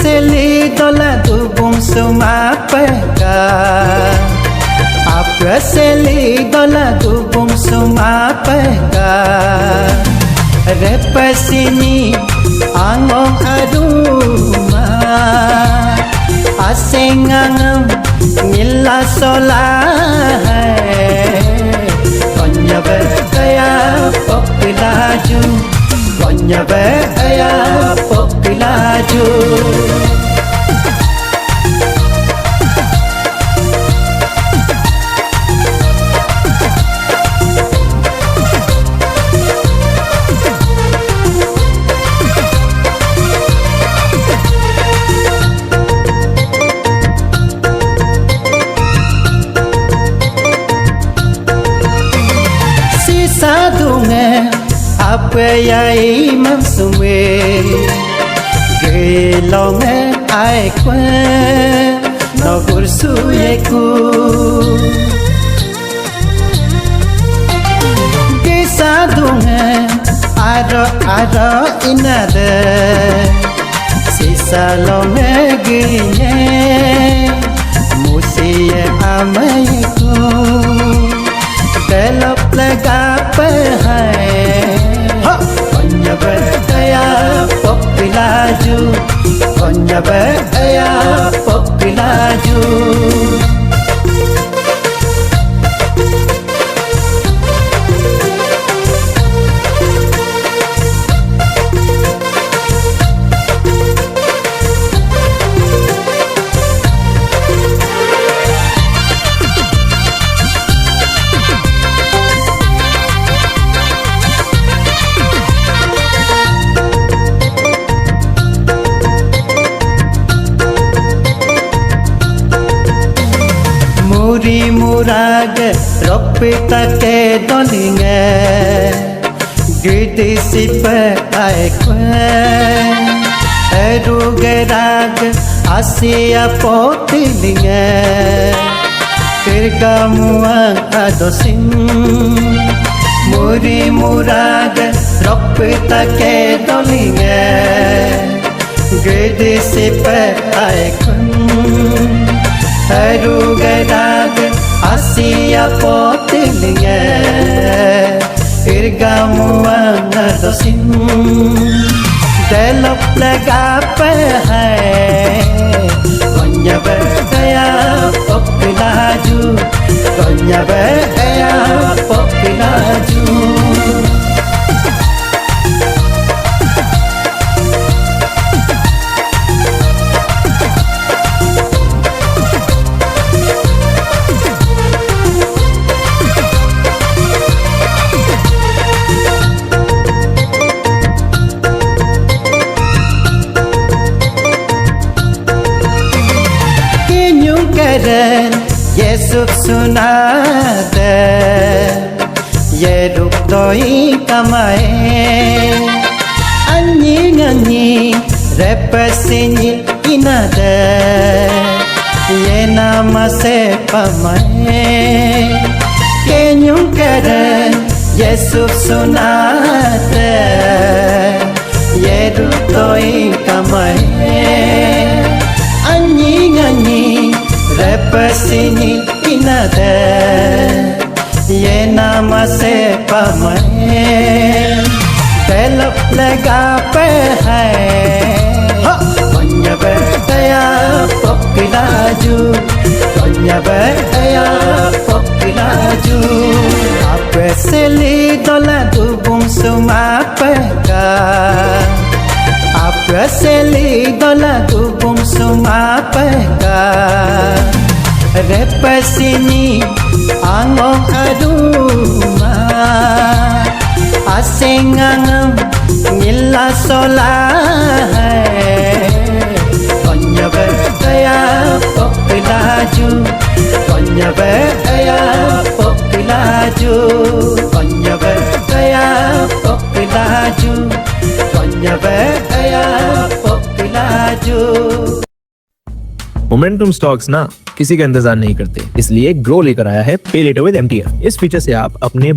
Apraseli dola tu bungsu mapeka Apraseli dola tu bungsu mapeka Repasini angong aruma Asengangam nila solai Konya berkaya popilaju Konya berkaya popilaju Sadunga apa yai mamsume gelonga ai kwa no kursuyeku ke sadunga aro inada sisa longa gine musie amaiku Telop lega pehai Konya berkaya popilaju Konya berkaya popilaju Muri murag ropita ke dolinge Gidi sipe aikwe Erugerag asia potilinge Kirgamuang adosim Muri murag ropita ke dolinge Gidi sipe aikwe Erugerag asia potilinge Irgamuang adosim Delop lega pehai Konya berkaya popilaju Konya berkaya popilaju Yesus sunada Yeruk doi kamae Anyi repasini inada Ye nama se pamae Kenyung keren Yesus sunada Yeruk doi kamae Anyi repasini inada Ye nama se pamae Telop lega pehai Konya berkaya popilaju Konya berkaya popilaju Apraseli dola tu bungsu mapeka Apraseli dola tu bungsu mapeka Repasini angong aruma Asengangam nila solai Konya berkaya popilaju Konya berkaya popilaju Konya berkaya popilaju Konya berkaya popilaju momentum stocks ना किसी का इंतजार नहीं करते, इसलिए grow लेकर आया है पे लेटर विद MTF। इस फीचर से आप अपने